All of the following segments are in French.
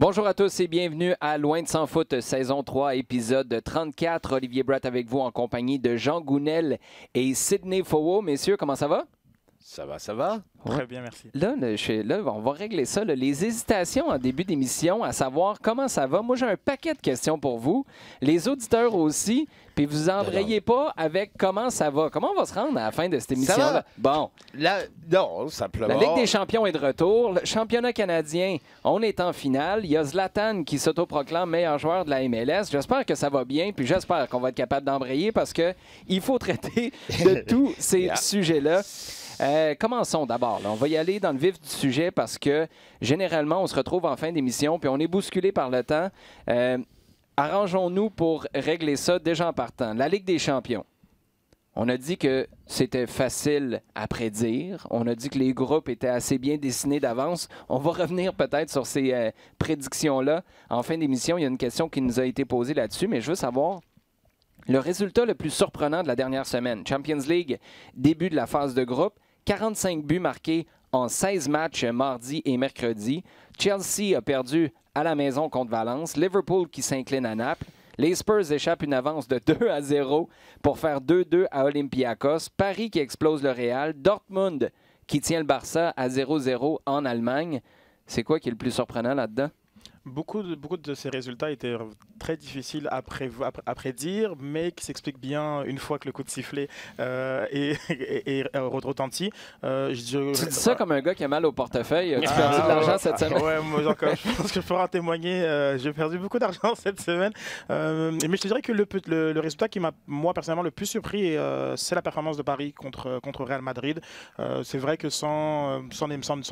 Bonjour à tous et bienvenue à Loin de Sans Foot, saison 3, épisode 34. Olivier Brett avec vous en compagnie de Jean Gounel et Sidney Fowell. Messieurs, comment ça va? Ça va, ça va. Ouais. Très bien, merci. Là, on va régler ça. Là. Les hésitations en début d'émission, à savoir comment ça va. Moi, j'ai un paquet de questions pour vous. Les auditeurs aussi. Puis vous embrayez pas avec comment ça va. Comment on va se rendre à la fin de cette émission-là? Bon. Là, non, simplement. La Ligue des champions est de retour. Le championnat canadien, on est en finale. Il y a Zlatan qui s'autoproclame meilleur joueur de la MLS. J'espère que ça va bien. Puis j'espère qu'on va être capable d'embrayer parce qu'il faut traiter de tous ces sujets-là. Commençons d'abord. On va y aller dans le vif du sujet parce que généralement, on se retrouve en fin d'émission puis on est bousculé par le temps. Arrangeons-nous pour régler ça déjà en partant. La Ligue des champions. On a dit que c'était facile à prédire. On a dit que les groupes étaient assez bien dessinés d'avance. On va revenir peut-être sur ces prédictions-là. En fin d'émission, il y a une question qui nous a été posée là-dessus, mais je veux savoir le résultat le plus surprenant de la dernière semaine. Champions League, début de la phase de groupe. 45 buts marqués en 16 matchs mardi et mercredi. Chelsea a perdu à la maison contre Valence. Liverpool qui s'incline à Naples. Les Spurs échappent une avance de 2-0 pour faire 2-2 à Olympiakos. Paris qui explose le Real. Dortmund qui tient le Barça à 0-0 en Allemagne. C'est quoi qui est le plus surprenant là-dedans? Beaucoup de ces résultats étaient très difficiles à prédire, mais qui s'expliquent bien une fois que le coup de sifflet est retenti. Tu dis ça comme un gars qui a mal au portefeuille. Tu as perdu de l'argent cette semaine? Ouais, moi, je pense que je pourrais en témoigner. J'ai perdu beaucoup d'argent cette semaine. Mais je te dirais que le résultat qui m'a, moi, personnellement, le plus surpris, c'est la performance de Paris contre Real Madrid. C'est vrai que sans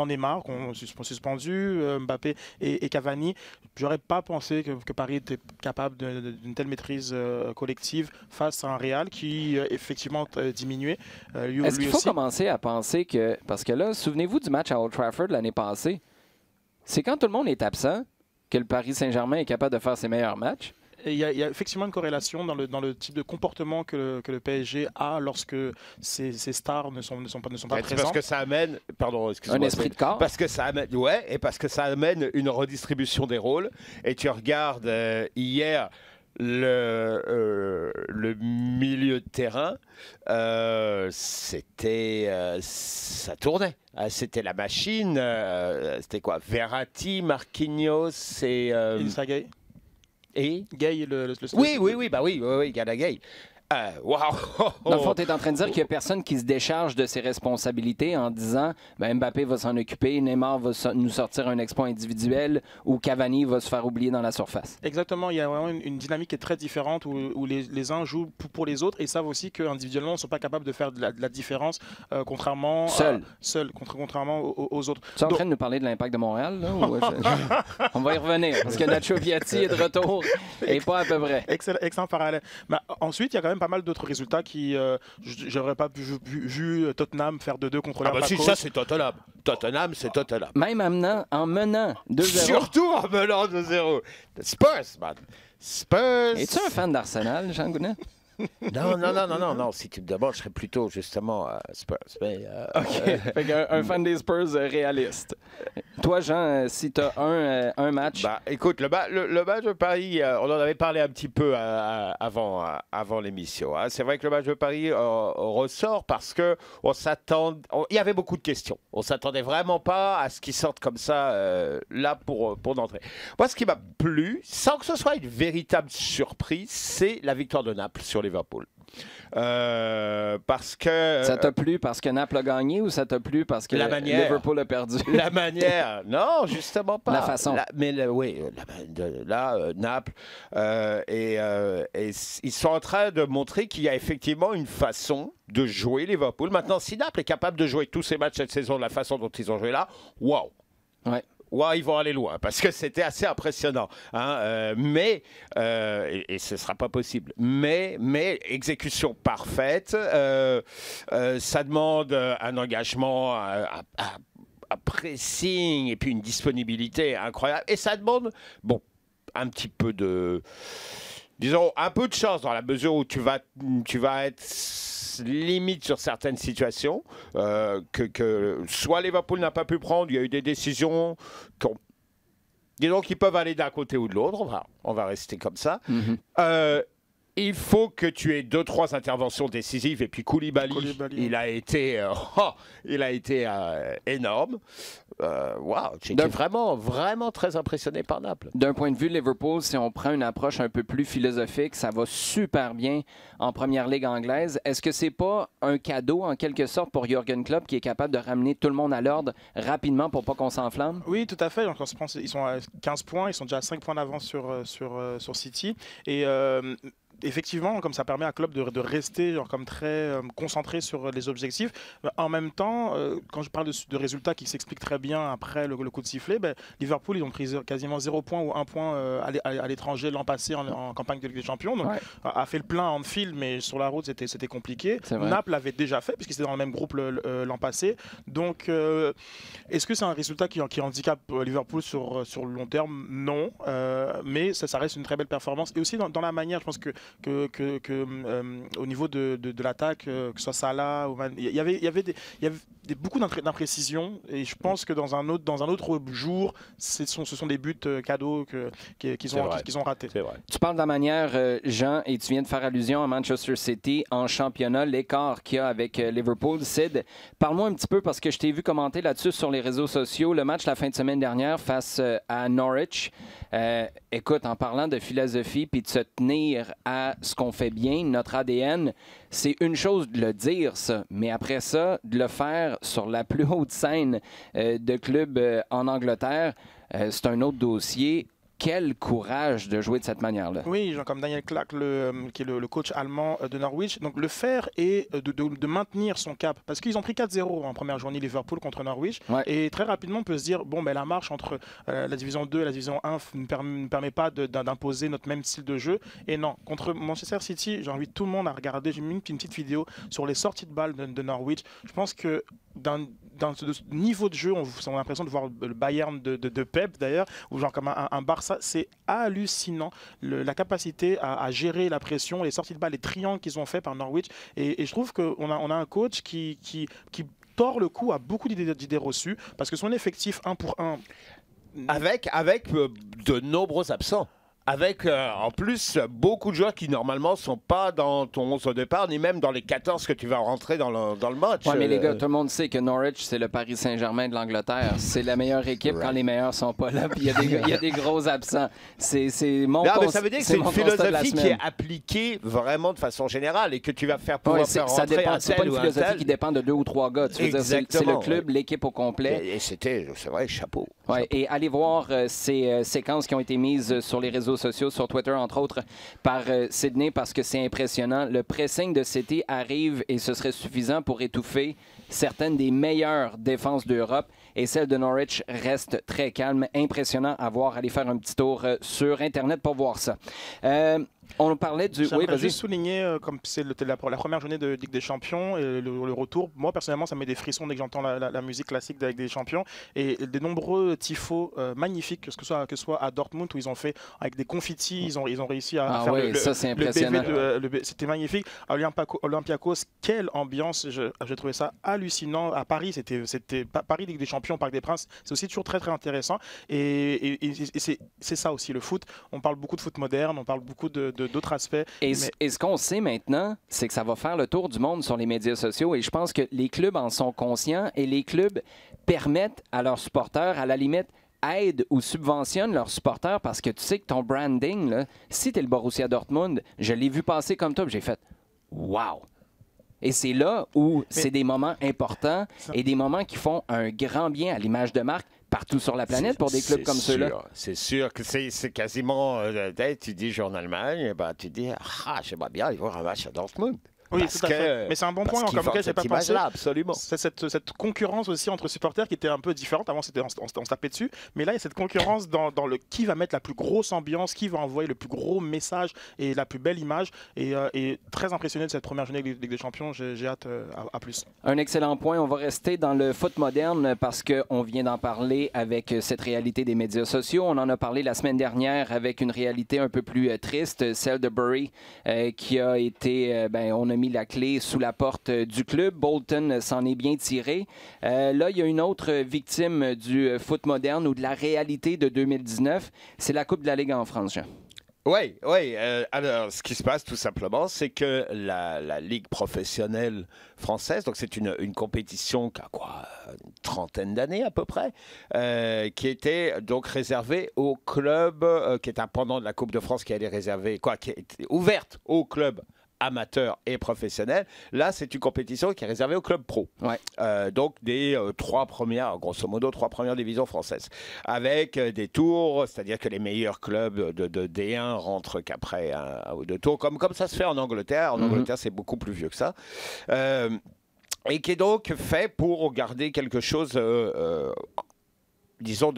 Neymar, qu'on a suspendu, Mbappé et Cavani, j'aurais pas pensé que Paris était capable d'une telle maîtrise collective face à un Real qui effectivement diminuait. Est-ce qu'il faut commencer à penser que... Parce que là, souvenez-vous du match à Old Trafford l'année passée. C'est quand tout le monde est absent que le Paris Saint-Germain est capable de faire ses meilleurs matchs. Il y a effectivement une corrélation dans le type de comportement que le PSG a lorsque ses stars ne sont pas présents. Parce que ça amène, pardon, excuse-moi, un esprit de corps. Parce que ça amène, ouais, et parce que ça amène une redistribution des rôles. Et tu regardes hier le milieu de terrain, ça tournait. C'était la machine. C'était quoi? Verratti, Marquinhos et Gay. Et Gay, oui, Gana Gay. Wow! Dans le fond, tu es en train de dire qu'il n'y a personne qui se décharge de ses responsabilités en disant Mbappé va s'en occuper, Neymar va nous sortir un exploit individuel ou Cavani va se faire oublier dans la surface. Exactement, il y a vraiment une dynamique qui est très différente où les uns jouent pour les autres et savent aussi qu'individuellement, ils ne sont pas capables de faire de la différence contrairement aux autres. Tu es en train de nous parler de l'Impact de Montréal? Là, ou... On va y revenir parce que Nacho Piatti est de retour et pas à peu près. Excellent parallèle. Mais ensuite, il y a quand même pas mal d'autres résultats qui j'aurais pas vu Tottenham faire 2-2 contre la si, ça c'est Tottenham. Tottenham, c'est Tottenham. Même en menant 2-0. Surtout en menant 2-0. Spurs, man. Spurs. Es-tu un fan d'Arsenal, Jean Gounel? Non. Si tu me demandes, je serais plutôt justement Spurs. Mais, OK. un fan des Spurs réaliste. Toi, Jean, si tu as un match... Écoute, le match de Paris, on en avait parlé un petit peu avant l'émission. Hein. C'est vrai que le match de Paris ressort parce que il y avait beaucoup de questions. On ne s'attendait vraiment pas à ce qu'ils sortent comme ça là pour d'entrée. Moi, ce qui m'a plu, sans que ce soit une véritable surprise, c'est la victoire de Naples sur Liverpool. Parce que... Ça t'a plu parce que Naples a gagné ou ça t'a plu parce que Liverpool a perdu? La manière. Non, justement pas. La façon. Naples. Et ils sont en train de montrer qu'il y a effectivement une façon de jouer Liverpool. Maintenant, si Naples est capable de jouer tous ces matchs cette saison de la façon dont ils ont joué là, waouh! Ouais. Ouais, ils vont aller loin parce que c'était assez impressionnant. Hein, et ce ne sera pas possible. Mais exécution parfaite, ça demande un engagement, un pressing et puis une disponibilité incroyable. Et ça demande, un petit peu de... Disons, un peu de chance dans la mesure où tu vas être limite sur certaines situations que soit Liverpool n'a pas pu prendre, il y a eu des décisions qui ont Dis donc, ils peuvent aller d'un côté ou de l'autre. On va rester comme ça. Il faut que tu aies 2-3 interventions décisives. Et puis Koulibaly. Il a été énorme. Wow, j'étais vraiment très impressionné par Naples. D'un point de vue Liverpool, si on prend une approche un peu plus philosophique, ça va super bien en première ligue anglaise. Est-ce que c'est pas un cadeau en quelque sorte pour Jürgen Klopp qui est capable de ramener tout le monde à l'ordre rapidement pour pas qu'on s'enflamme? Oui, tout à fait. Donc, ils sont à 15 points, ils sont déjà à 5 points d'avance sur City. Et effectivement, comme ça permet à Klopp de rester comme très concentré sur les objectifs. En même temps, quand je parle de résultats qui s'expliquent très bien après le coup de sifflet, Liverpool, ils ont pris quasiment 0 point ou 1 point à l'étranger l'an passé en campagne de Ligue des Champions. Donc, a fait le plein en Anfield, mais sur la route, c'était compliqué. Naples l'avait déjà fait, puisqu'ils étaient dans le même groupe l'an passé. Donc, est-ce que c'est un résultat qui handicape Liverpool sur le long terme? Non. Mais ça reste une très belle performance. Et aussi dans la manière, je pense que au niveau de l'attaque, que ce soit Salah, il y avait beaucoup d'imprécisions, et je pense que dans un autre jour, ce sont des buts cadeaux qu'ils ont ratés. Tu parles de la manière, Jean, et tu viens de faire allusion à Manchester City en championnat, l'écart qu'il y a avec Liverpool. Sid, parle-moi un petit peu, parce que je t'ai vu commenter là-dessus sur les réseaux sociaux, le match la fin de semaine dernière face à Norwich. Écoute, en parlant de philosophie puis de se tenir à ce qu'on fait bien, notre ADN, c'est une chose de le dire, ça, mais après ça, de le faire sur la plus haute scène de club en Angleterre, c'est un autre dossier. Quel courage de jouer de cette manière-là. Oui, genre comme Daniel Clark, qui est le coach allemand de Norwich. Donc le faire et de maintenir son cap. Parce qu'ils ont pris 4-0 en première journée Liverpool contre Norwich. Et très rapidement, on peut se dire, la marche entre la division 2 et la division 1 ne permet pas d'imposer notre même style de jeu. Et non, contre Manchester City, j'invite tout le monde à regarder. J'ai mis une petite vidéo sur les sorties de balles de Norwich. Je pense que dans ce niveau de jeu, on a l'impression de voir le Bayern de Pep d'ailleurs, ou genre comme un Barça. C'est hallucinant, la capacité à gérer la pression, les sorties de balles, les triangles qu'ils ont fait par Norwich. Et je trouve qu'on a un coach qui tord le cou à beaucoup d'idées reçues, parce que son effectif 1 pour 1... Avec de nombreux absents. Avec, en plus, beaucoup de joueurs qui, normalement, ne sont pas dans ton 11 au départ, ni même dans les 14 que tu vas rentrer dans le match. Oui, mais les gars, tout le monde sait que Norwich, c'est le Paris Saint-Germain de l'Angleterre. C'est la meilleure équipe quand les meilleurs ne sont pas là. Puis il y a des gros absents. C'est mon non, mais ça veut dire que c'est une philosophie qui est appliquée vraiment de façon générale et que tu vas faire pouvoir faire rentrer un tel ou un tel. C'est pas une philosophie qui dépend de 2 ou 3 gars. Tu veux dire, c'est le club, l'équipe au complet. Et c'est vrai, chapeau. Ouais, et allez voir ces séquences qui ont été mises sur les réseaux sociaux, sur Twitter, entre autres, par Sydney, parce que c'est impressionnant. Le pressing de City arrive et ce serait suffisant pour étouffer certaines des meilleures défenses d'Europe. Et celle de Norwich reste très calme. Impressionnant à voir. Allez faire un petit tour sur Internet pour voir ça. On parlait du... J'aimerais juste souligner, comme c'est la première journée de Ligue des Champions, et le retour, moi personnellement ça me met des frissons dès que j'entends la musique classique de la Ligue des Champions, et des nombreux tifos magnifiques, que ce soit à Dortmund où ils ont fait avec des confettis, ils ont réussi à faire le BV, c'était magnifique. À Olympiakos, quelle ambiance, j'ai trouvé ça hallucinant. À Paris, c'était Paris Ligue des Champions, Parc des Princes, c'est aussi toujours très très intéressant, et c'est ça aussi le foot. On parle beaucoup de foot moderne, on parle beaucoup d'autres aspects. Et ce qu'on sait maintenant, c'est que ça va faire le tour du monde sur les médias sociaux, et je pense que les clubs en sont conscients, et les clubs permettent à leurs supporters, à la limite, aident ou subventionnent leurs supporters, parce que tu sais que ton branding, là, si tu es le Borussia Dortmund, je l'ai vu passer comme toi, j'ai fait « wow ». Et c'est là où c'est des moments importants et des moments qui font un grand bien à l'image de marque partout sur la planète pour des clubs comme ceux-là. C'est sûr que c'est quasiment... tu dis « joue en Allemagne », tu dis « ah, j'aimerais bien aller voir un match à Dortmund ». Oui, tout à fait. Mais c'est un bon point comme lequel je n'ai pas pensé. Absolument. C'est cette concurrence aussi entre supporters qui était un peu différente. Avant, on se tapait dessus. Mais là, il y a cette concurrence dans le qui va mettre la plus grosse ambiance, qui va envoyer le plus gros message et la plus belle image. Et très impressionné de cette première journée de Ligue des Champions. J'ai hâte à plus. Un excellent point. On va rester dans le foot moderne parce qu'on vient d'en parler avec cette réalité des médias sociaux. On en a parlé la semaine dernière avec une réalité un peu plus triste, celle de Bury, qui a été... on a mis la clé sous la porte du club. Bolton s'en est bien tiré. Là, il y a une autre victime du foot moderne ou de la réalité de 2019. C'est la Coupe de la Ligue en France, Jean. Oui, oui. Alors, ce qui se passe tout simplement, c'est que la Ligue professionnelle française, donc c'est une compétition qui a une trentaine d'années à peu près, qui était donc réservée aux clubs, qui est un pendant de la Coupe de France qui allait réserver, qui était ouverte aux clubs amateurs et professionnels. Là, c'est une compétition qui est réservée aux clubs pro. Ouais. Donc, des grosso modo, trois premières divisions françaises. Avec des tours, c'est-à-dire que les meilleurs clubs de D1 rentrent qu'après un ou deux tours, comme ça se fait en Angleterre. En Angleterre, c'est beaucoup plus vieux que ça. Et qui est donc fait pour garder quelque chose... disons,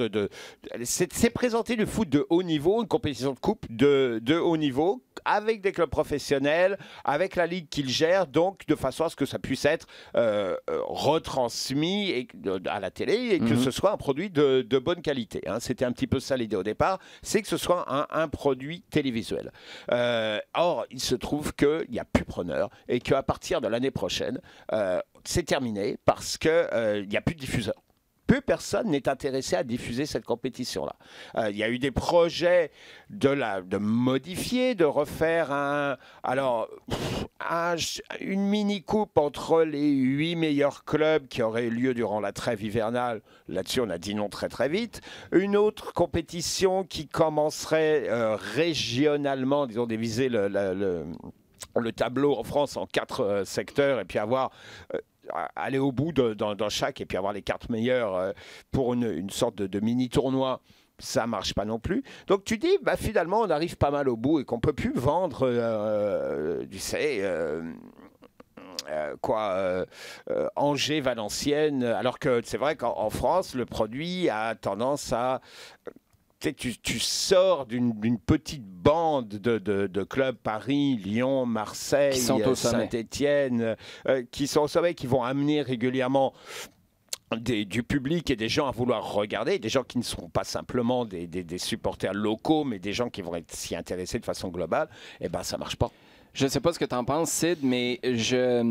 c'est présenter le foot de haut niveau, une compétition de coupe de haut niveau, avec des clubs professionnels, avec la ligue qu'ils gèrent, donc de façon à ce que ça puisse être retransmis à la télé et que ce soit un produit de bonne qualité. Hein. C'était un petit peu ça l'idée au départ, c'est que ce soit un produit télévisuel. Or, il se trouve qu'il n'y a plus preneur et qu'à partir de l'année prochaine, c'est terminé parce qu'il n'y a plus de diffuseurs. Plus personne n'est intéressé à diffuser cette compétition-là. Il y a eu des projets de modifier, de refaire une mini-coupe entre les 8 meilleurs clubs qui aurait eu lieu durant la trêve hivernale. Là-dessus, on a dit non très très vite. Une autre compétition qui commencerait régionalement, disons, diviser le tableau en France en 4 secteurs et puis aller au bout dans chaque et puis avoir les 4 meilleurs pour une sorte de mini-tournoi. Ça marche pas non plus. Donc tu dis, finalement, on arrive pas mal au bout et qu'on peut plus vendre, Angers, Valenciennes, alors que c'est vrai qu'en France, le produit a tendance à... Tu sors d'une petite bande de clubs, Paris, Lyon, Marseille, Saint-Étienne, qui sont au sommet, qui vont amener régulièrement du public et des gens à vouloir regarder, des gens qui ne sont pas simplement des supporters locaux, mais des gens qui vont s'y intéresser de façon globale. Et ça marche pas. Je ne sais pas ce que tu en penses, Sid, mais je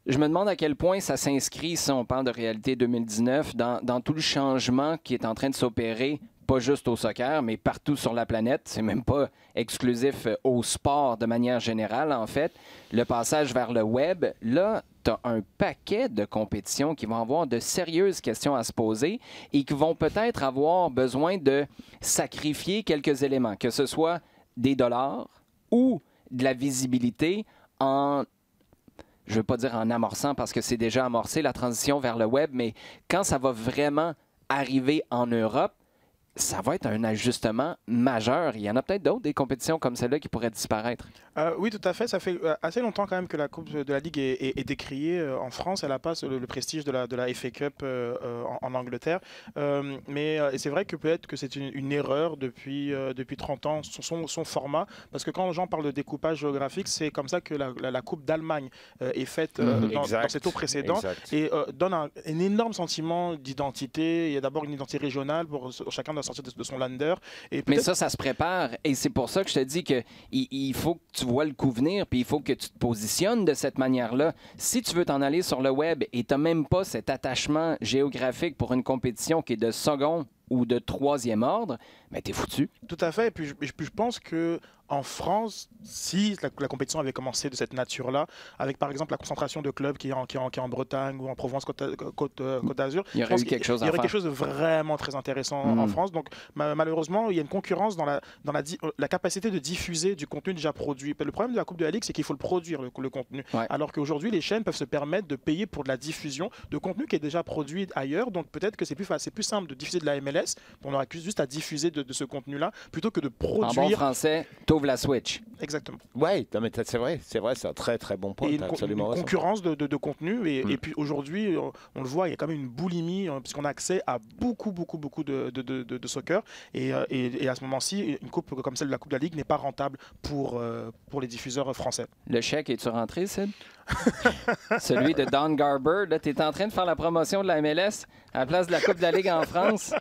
me demande à quel point ça s'inscrit, si on parle de réalité 2019, dans tout le changement qui est en train de s'opérer, pas juste au soccer, mais partout sur la planète. C'est même pas exclusif au sport de manière générale, en fait. Le passage vers le web, là, tu as un paquet de compétitions qui vont avoir de sérieuses questions à se poser et qui vont peut-être avoir besoin de sacrifier quelques éléments, que ce soit des dollars ou de la visibilité je ne veux pas dire en amorçant parce que c'est déjà amorcé la transition vers le web, mais quand ça va vraiment arriver en Europe, ça va être un ajustement majeur. Il y en a peut-être d'autres, des compétitions comme celle-là qui pourraient disparaître. Oui, tout à fait. Ça fait assez longtemps quand même que la Coupe de la Ligue est décriée en France. Elle n'a pas le prestige de la FA Cup en Angleterre. Mais c'est vrai que peut-être que c'est une erreur depuis 30 ans, son format. Parce que quand les gens parlent de découpage géographique, c'est comme ça que la Coupe d'Allemagne est faite dans ses tours précédents. Et donne un énorme sentiment d'identité. Il y a d'abord une identité régionale pour chacun de sortir de son lander. Mais ça se prépare. Et c'est pour ça que je te dis qu'il faut que tu vois le coup venir, puis il faut que tu te positionnes de cette manière-là. Si tu veux t'en aller sur le web et tu n'as même pas cet attachement géographique pour une compétition qui est de second ou de troisième ordre, mais t'es foutu. Tout à fait. Et puis je pense que en France, si la compétition avait commencé de cette nature-là, avec par exemple la concentration de clubs qui est en Bretagne ou en Provence, Côte d'Azur, il y aurait quelque chose de vraiment très intéressant en France. Donc malheureusement, il y a une concurrence dans la capacité de diffuser du contenu déjà produit. Le problème de la Coupe de la Ligue, c'est qu'il faut le produire, le contenu. Ouais. Alors qu'aujourd'hui, les chaînes peuvent se permettre de payer pour de la diffusion de contenu qui est déjà produit ailleurs. Donc peut-être que c'est plus simple de diffuser de la MLS. On aurait juste à diffuser de ce contenu-là plutôt que de produire. En bon français, t'ouvres la Switch. Exactement. Oui, c'est vrai, c'est un très très bon point. Et une concurrence de contenu. Et puis aujourd'hui, on le voit, il y a quand même une boulimie, puisqu'on a accès à beaucoup de soccer. Et à ce moment-ci, une coupe comme celle de la Coupe de la Ligue n'est pas rentable pour les diffuseurs français. Le chèque, es-tu rentré, Sid? Celui de Don Garber. Là, tu es en train de faire la promotion de la MLS à la place de la Coupe de la Ligue en France.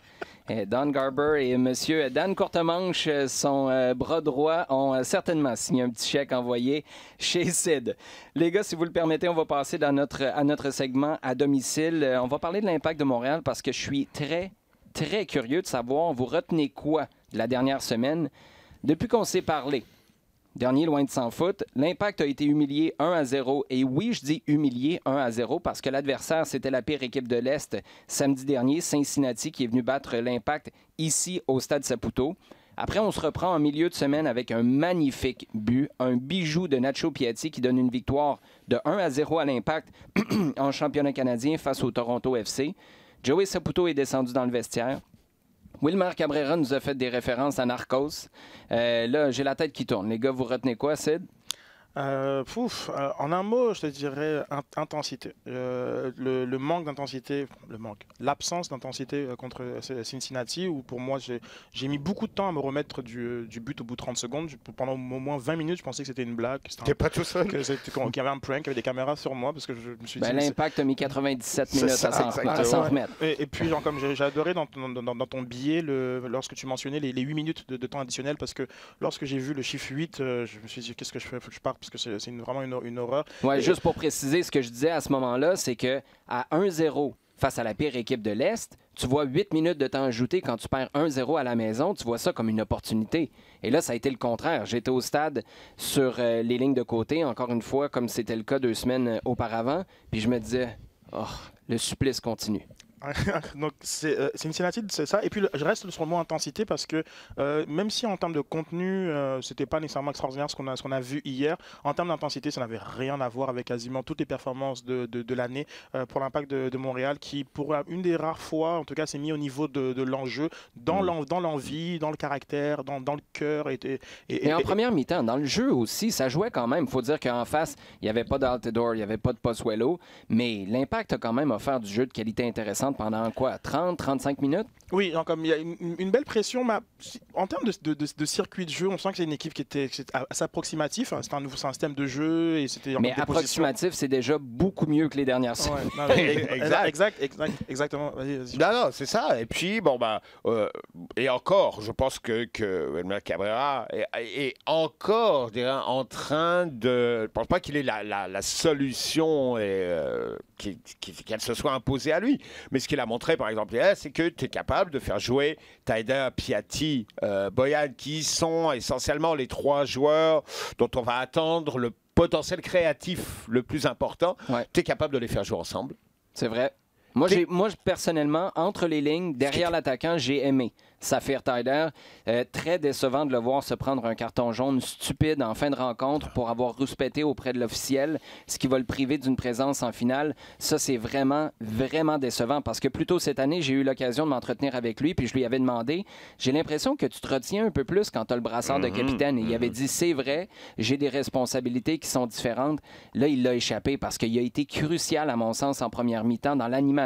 Don Garber et M. Dan Courtemanche, son bras droit, ont certainement signé un petit chèque envoyé chez Sid. Les gars, si vous le permettez, on va passer à notre segment à domicile. On va parler de l'Impact de Montréal parce que je suis très, très curieux de savoir, vous retenez quoi de la dernière semaine? Depuis qu'on s'est parlé, dernier loin de s'en foutre, l'Impact a été humilié 1-0. Et oui, je dis humilié 1-0 parce que l'adversaire, c'était la pire équipe de l'Est samedi dernier, Cincinnati, qui est venu battre l'Impact ici au Stade Saputo. Après, on se reprend en milieu de semaine avec un magnifique but, un bijou de Nacho Piatti qui donne une victoire de 1-0 à l'Impact en championnat canadien face au Toronto FC. Joey Saputo est descendu dans le vestiaire. Wilmar Cabrera nous a fait des références à Narcos. Là, j'ai la tête qui tourne. Les gars, vous retenez quoi, Sid? En un mot, je te dirais intensité. Le manque d'intensité, l'absence d'intensité contre Cincinnati, où pour moi, j'ai mis beaucoup de temps à me remettre du but au bout de 30 secondes. Pendant au moins 20 minutes, je pensais que c'était une blague. T'es pas tout seul? Qu'il y avait un prank, qu'il y avait des caméras sur moi, parce que je me suis dit... L'Impact a mis 97 minutes à s'en remettre. Et puis, genre, comme j'ai adoré dans ton billet, lorsque tu mentionnais les 8 minutes de temps additionnel, parce que lorsque j'ai vu le chiffre 8, je me suis dit, qu'est-ce que je fais? Faut que je parte, parce que c'est vraiment une horreur. Ouais, juste pour préciser, ce que je disais à ce moment-là, c'est qu'à 1-0 face à la pire équipe de l'Est, tu vois 8 minutes de temps ajouté quand tu perds 1-0 à la maison, tu vois ça comme une opportunité. Et là, ça a été le contraire. J'étais au stade sur les lignes de côté, encore une fois, comme c'était le cas 2 semaines auparavant, puis je me disais, oh, le supplice continue. Donc Cincinnati, c'est ça. Et puis je reste sur le mot intensité parce que même si en termes de contenu, c'était pas nécessairement extraordinaire ce qu'on a vu hier, en termes d'intensité, ça n'avait rien à voir avec quasiment toutes les performances de l'année pour l'Impact de Montréal, qui pour une des rares fois, en tout cas, s'est mis au niveau de l'enjeu, dans l'envie, dans le caractère, dans le cœur. Et en première mi-temps, dans le jeu aussi, ça jouait quand même. Il faut dire qu'en face, il n'y avait pas d'Altidore, il n'y avait pas de Pozuelo, mais l'Impact a quand même offert du jeu de qualité intéressante pendant quoi, 30-35 minutes? Oui, donc, comme il y a une belle pression, mais en termes de circuit de jeu, on sent que c'est une équipe qui était assez approximative. C'est un nouveau système de jeu. Et mais approximatif, c'est déjà beaucoup mieux que les dernières semaines. Ouais, exactement. Vas-y. Non, c'est ça. Et puis, et encore, je pense que Wilmar Cabrera est encore, je dirais, en train de... Je ne pense pas qu'il ait la solution qu'elle se soit imposée à lui. Mais ce qu'il a montré, par exemple, hier, c'est que tu es capable de faire jouer Taider, Piatti, Boyan, qui sont essentiellement les 3 joueurs dont on va attendre le potentiel créatif le plus important. Ouais. Tu es capable de les faire jouer ensemble. C'est vrai. Moi, personnellement, entre les lignes, derrière l'attaquant, j'ai aimé Saphir Taider. Très décevant de le voir se prendre un carton jaune stupide en fin de rencontre pour avoir rouspété auprès de l'officiel, ce qui va le priver d'une présence en finale. Ça, c'est vraiment, vraiment décevant parce que plus tôt cette année, j'ai eu l'occasion de m'entretenir avec lui puis je lui avais demandé, j'ai l'impression que tu te retiens un peu plus quand tu as le brassard de capitaine. Et il avait dit, c'est vrai, j'ai des responsabilités qui sont différentes. Là, il l'a échappé parce qu'il a été crucial, à mon sens, en première mi-temps dans l'animation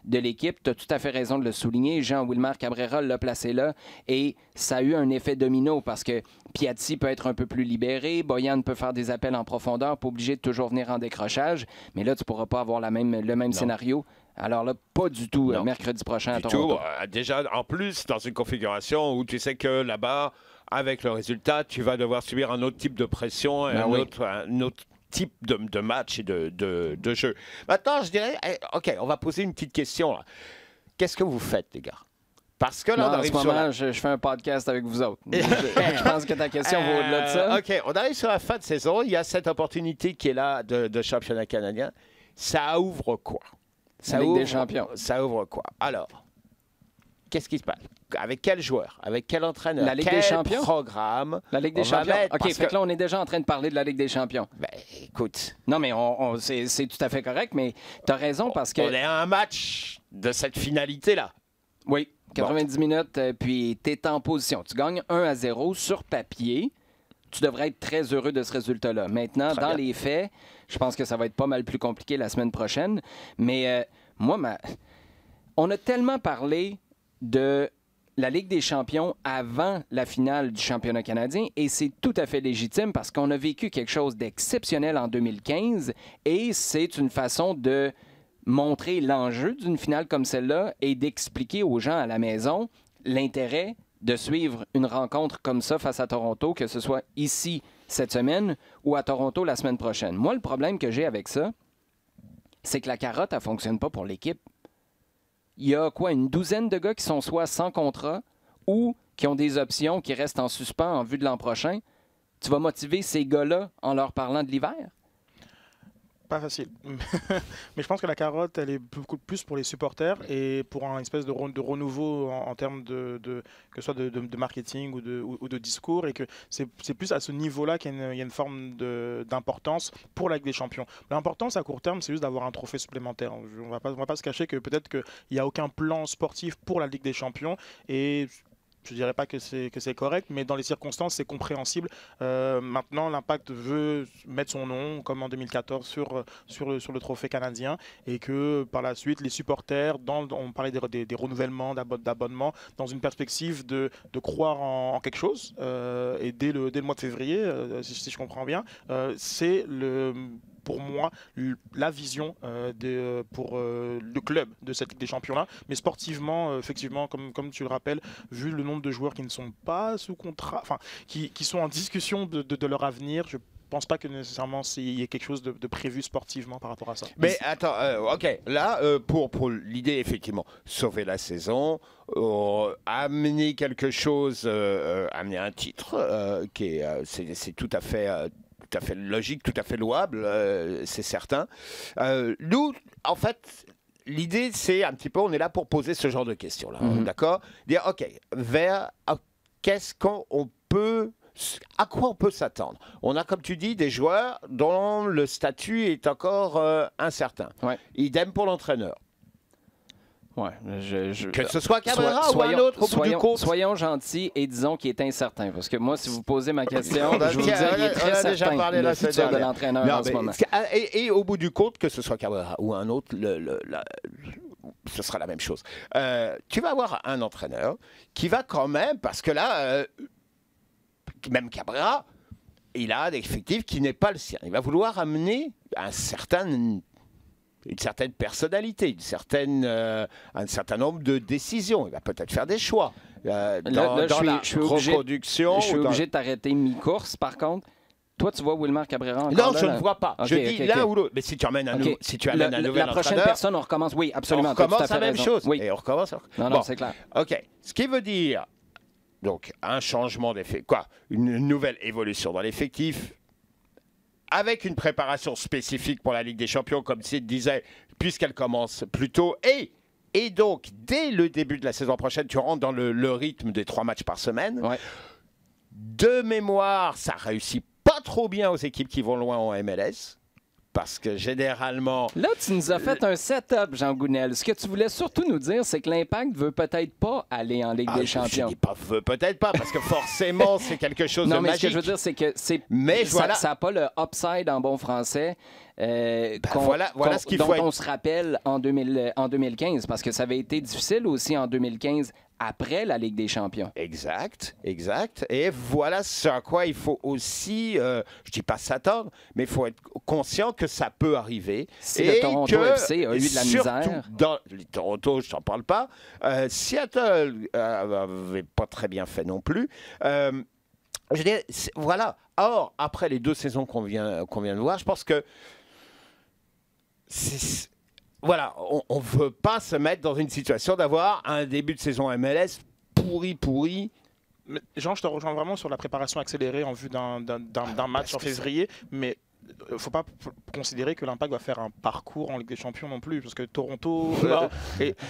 de l'équipe. Tu as tout à fait raison de le souligner. Jean-Wilmar Cabrera l'a placé là et ça a eu un effet domino parce que Piatti peut être un peu plus libéré, Boyan peut faire des appels en profondeur, pas obligé de toujours venir en décrochage, mais là, tu ne pourras pas avoir le même scénario. Alors là, pas du tout mercredi prochain à Toronto. Déjà, en plus, dans une configuration où tu sais que là-bas, avec le résultat, tu vas devoir subir un autre type de pression, un autre type de match et de jeu. Maintenant, je dirais, OK, on va poser une petite question. Là. Qu'est-ce que vous faites, les gars? Parce que là, en ce moment, je fais un podcast avec vous autres. Je pense que ta question va au-delà de ça. OK, on arrive sur la fin de saison. Il y a cette opportunité qui est là de championnat canadien. Ça ouvre quoi? La Ligue des champions. Ça ouvre quoi? Alors, qu'est-ce qui se passe? Avec quel joueur? Avec quel entraîneur? La Ligue des champions? Programme? La Ligue des champions. OK, fait que là, on est déjà en train de parler de la Ligue des champions. Ben, écoute. Non, mais c'est tout à fait correct, mais tu as raison parce que... On est à un match de cette finalité-là. Oui, 90 minutes, puis tu es en position. Tu gagnes 1-0 sur papier. Tu devrais être très heureux de ce résultat-là. Maintenant, dans les faits, je pense que ça va être pas mal plus compliqué la semaine prochaine. Mais on a tellement parlé de la Ligue des champions avant la finale du championnat canadien et c'est tout à fait légitime parce qu'on a vécu quelque chose d'exceptionnel en 2015 et c'est une façon de montrer l'enjeu d'une finale comme celle-là et d'expliquer aux gens à la maison l'intérêt de suivre une rencontre comme ça face à Toronto, que ce soit ici cette semaine ou à Toronto la semaine prochaine. Moi, le problème que j'ai avec ça, c'est que la carotte, elle ne fonctionne pas pour l'équipe. Il y a quoi, une douzaine de gars qui sont soit sans contrat ou qui ont des options qui restent en suspens en vue de l'an prochain. Tu vas motiver ces gars-là en leur parlant de l'hiver? Pas facile. Mais je pense que la carotte, elle est beaucoup plus pour les supporters et pour un espèce de renouveau en termes que ce soit de marketing ou de discours, et que c'est plus à ce niveau-là qu'il y a une forme d'importance pour la Ligue des Champions. L'importance à court terme, c'est juste d'avoir un trophée supplémentaire. On va pas se cacher que peut-être qu'il n'y a aucun plan sportif pour la Ligue des Champions, et je ne dirais pas que c'est correct, mais dans les circonstances, c'est compréhensible. Maintenant, l'Impact veut mettre son nom, comme en 2014, sur le trophée canadien, et que par la suite, les supporters, on parlait des renouvellements, d'abonnements, dans une perspective de croire en quelque chose, et dès le mois de février, si je comprends bien, c'est pour moi, la vision pour le club de cette Ligue des Champions-là. Mais sportivement, effectivement, comme tu le rappelles, vu le nombre de joueurs qui ne sont pas sous contrat, enfin, qui sont en discussion de leur avenir, je ne pense pas que nécessairement il y ait quelque chose de prévu sportivement par rapport à ça. Mais attends, ok, là, pour l'idée, effectivement, sauver la saison, amener quelque chose, amener un titre, c'est tout à fait logique, tout à fait louable, c'est certain. Nous, en fait, l'idée, c'est un petit peu, on est là pour poser ce genre de questions-là, d'accord? Dire, OK, à quoi on peut s'attendre? On a, comme tu dis, des joueurs dont le statut est encore incertain. Ouais. Idem pour l'entraîneur. Ouais, que ce soit Cabrera ou un autre au bout du compte. Soyons gentils et disons qu'il est incertain. Parce que moi, si vous posez ma question, je vous dis qu'il est très certain déjà parlé le futur de l'entraîneur en ce moment. Et au bout du compte, que ce soit Cabrera ou un autre, ce sera la même chose. Tu vas avoir un entraîneur qui va quand même, parce que là, même Cabrera, il a des effectifs qui n'est pas le sien. Il va vouloir amener une certaine personnalité, un certain nombre de décisions. Il va peut-être faire des choix. Je suis obligé de t'arrêter mi-course, par contre. Toi, tu vois Wilmar Cabrera encore Non, là, je ne vois pas. Je dis l'un ou l'autre. Mais si tu amènes un nouvel entraîneur... La prochaine personne, on recommence. Oui, absolument. On recommence la même chose. Oui. Et on recommence. Non, c'est clair. OK. Ce qui veut dire, donc, un changement d'effet. Quoi? Une nouvelle évolution dans l'effectif, avec une préparation spécifique pour la Ligue des Champions, comme Sid disait, puisqu'elle commence plus tôt. Et donc, dès le début de la saison prochaine, tu rentres dans le rythme des 3 matchs par semaine. Ouais. De mémoire, ça réussit pas trop bien aux équipes qui vont loin en MLS. Parce que généralement... Là, tu nous as fait un setup, Jean Gounel. Ce que tu voulais surtout nous dire, c'est que l'Impact veut peut-être pas aller en Ligue des Champions. Je dis pas peut-être pas, parce que forcément, c'est quelque chose de magique. Non, mais ce que je veux dire, c'est que ça n'a pas le upside en bon français voilà ce qu'il faut on se rappelle en 2015, parce que ça avait été difficile aussi en 2015 après la Ligue des Champions. Exact. Et voilà ce à quoi il faut aussi, je dis pas s'attendre, mais il faut être conscient que ça peut arriver. Si le Toronto FC a eu de la misère. Dans le Toronto, je t'en parle pas. Seattle n'avait pas très bien fait non plus. Je veux dire, voilà. Or, après les 2 saisons qu'on vient de voir, je pense que voilà, on ne veut pas se mettre dans une situation d'avoir un début de saison MLS pourri. Mais Jean, je te rejoins vraiment sur la préparation accélérée en vue d'un match en février, mais il ne faut pas considérer que l'Impact va faire un parcours en Ligue des Champions non plus, parce que Toronto...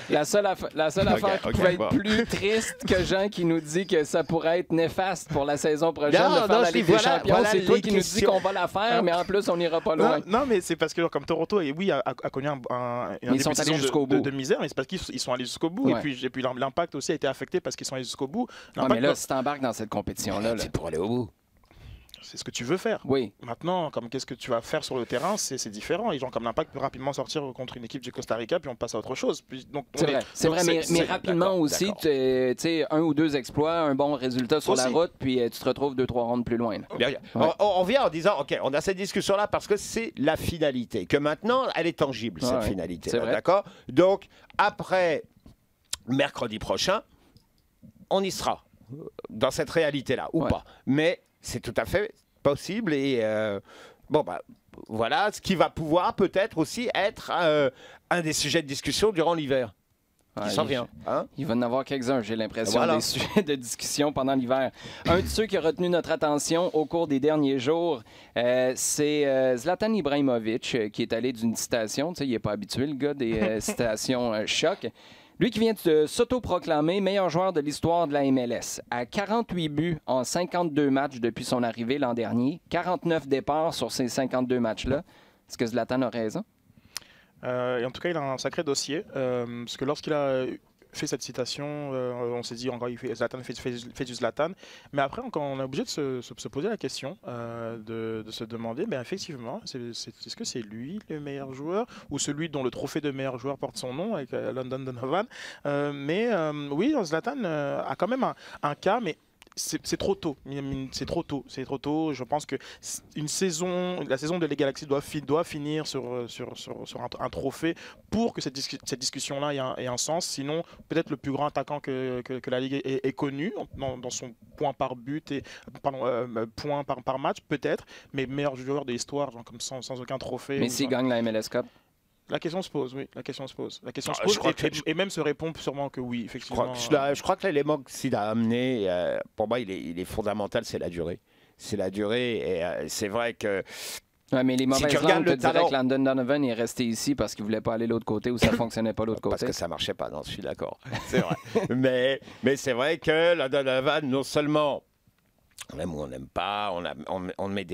La seule affaire qui pouvait être plus triste que Jean qui nous dit que ça pourrait être néfaste pour la saison prochaine de faire la Ligue des Champions, c'est toi qui nous dis qu'on va la faire, mais en plus, on n'ira pas loin. Non, mais c'est parce que comme Toronto a connu un ils sont allés jusqu'au bout. De misère, mais c'est parce qu'ils sont allés jusqu'au bout. Ouais. Et puis l'Impact aussi a été affecté parce qu'ils sont allés jusqu'au bout. Mais là, si t'embarques dans cette compétition-là... C'est pour aller au bout. c'est ce que tu veux faire. Oui. Maintenant, comme qu'est-ce que tu vas faire sur le terrain, c'est différent. Les gens comme l'Impact peuvent rapidement sortir contre une équipe du Costa Rica, puis on passe à autre chose. C'est vrai, mais rapidement aussi, tu sais, 1 ou 2 exploits, un bon résultat sur la route, puis tu te retrouves 2-3 rondes plus loin. Ouais. On vient en disant, OK, on a cette discussion-là parce que c'est la finalité, que maintenant, elle est tangible, cette finalité. D'accord? Donc, après mercredi prochain, on y sera, dans cette réalité-là, ou pas. Mais c'est tout à fait possible et voilà ce qui va pouvoir peut-être aussi être un des sujets de discussion durant l'hiver. Qui s'en vient. Il va en avoir quelques-uns, j'ai l'impression, des sujets de discussion pendant l'hiver. Un de ceux qui a retenu notre attention au cours des derniers jours, c'est Zlatan Ibrahimovic, qui est allé d'une citation. Tu sais, il n'est pas habitué, le gars, des citations choc. Lui qui vient de s'auto-proclamer meilleur joueur de l'histoire de la MLS. À 48 buts en 52 matchs depuis son arrivée l'an dernier, 49 départs sur ces 52 matchs-là. Est-ce que Zlatan a raison? Et en tout cas, il a un sacré dossier. Parce que lorsqu'il a fait cette citation, on s'est dit encore Zlatan fait du Zlatan. Mais après, on est obligé de se poser la question, de se demander, effectivement, est-ce que c'est lui le meilleur joueur ou celui dont le trophée de meilleur joueur porte son nom avec Landon Donovan. Oui, Zlatan a quand même un cas, mais c'est trop tôt. C'est trop tôt. Je pense que la saison de les Galaxy doit finir sur un trophée pour que cette discussion-là ait un sens. Sinon, peut-être le plus grand attaquant que la Ligue ait connu dans son point par but et point par match, peut-être, mais meilleur joueur de l'histoire, comme sans aucun trophée. Mais s'il gagne la MLS Cup? La question se pose, oui. Et même se répond sûrement que oui, effectivement. Je crois que l'élément que Sid a amené, pour moi, il est fondamental, c'est la durée. C'est la durée, et c'est vrai que... Ouais, mais les mauvaises langues te diraient que Landon Donovan est resté ici parce qu'il ne voulait pas aller de l'autre côté ou ça ne fonctionnait pas de l'autre côté. Parce que ça ne marchait pas, non, je suis d'accord. C'est vrai. mais c'est vrai que Landon Donovan, non seulement on aime ou on n'aime pas, on met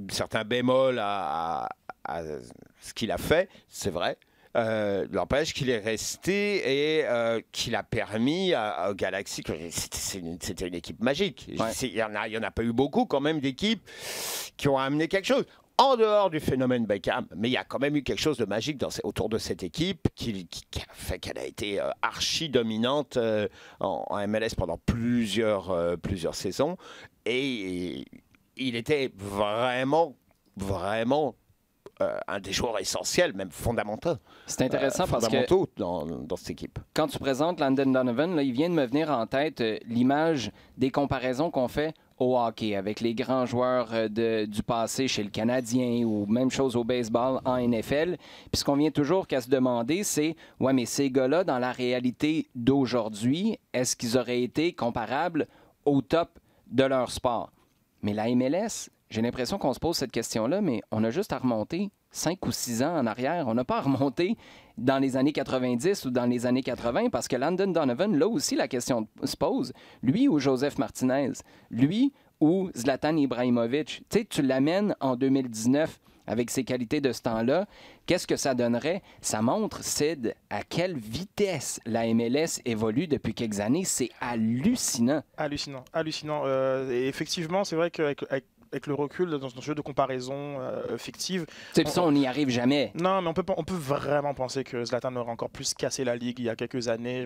certains bémols à ce qu'il a fait, c'est vrai. N'empêche qu'il est resté et qu'il a permis à Galaxy, c'était une équipe magique. Il y en a pas eu beaucoup quand même d'équipes qui ont amené quelque chose. En dehors du phénomène Beckham, mais il y a quand même eu quelque chose de magique autour de cette équipe qui a fait qu'elle a été archi dominante en MLS pendant plusieurs saisons. Et il était vraiment un des joueurs essentiels, même fondamentaux. C'est intéressant parce que dans cette équipe. Quand tu présentes Landon Donovan, là, il vient de me venir en tête l'image des comparaisons qu'on fait au hockey avec les grands joueurs du passé chez le Canadien ou même chose au baseball en NFL. Puis ce qu'on vient toujours qu'à se demander, c'est mais ces gars-là, dans la réalité d'aujourd'hui, est-ce qu'ils auraient été comparables au top de leur sport? Mais la MLS, j'ai l'impression qu'on se pose cette question-là, mais on a juste à remonter 5 ou 6 ans en arrière. On n'a pas à remonter dans les années 90 ou dans les années 80 parce que Landon Donovan, là aussi, la question se pose. Lui ou Joseph Martinez? Lui ou Zlatan Ibrahimovic? Tu sais, tu l'amènes en 2019 avec ses qualités de ce temps-là. Qu'est-ce que ça donnerait? Ça montre, Sid, à quelle vitesse la MLS évolue depuis quelques années. C'est hallucinant. Hallucinant. Et effectivement, c'est vrai qu'avec le recul dans ce jeu de comparaison fictive. On n'y arrive jamais. Non, mais on peut vraiment penser que Zlatan aurait encore plus cassé la Ligue il y a quelques années.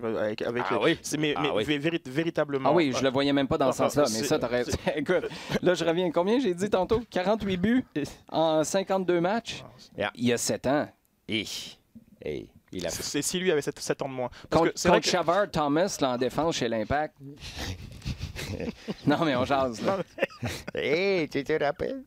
Véritablement. Ah oui, je le voyais même pas dans ce sens-là, mais ça, t'aurais... Écoute, là, je reviens. Combien j'ai dit tantôt? 48 buts en 52 matchs? Il y a 7 ans. C'est si lui avait 7 ans de moins. Contre Shavard Thomas, là, en défense chez l'Impact. Non, mais on jase, là. Tu te rappelles?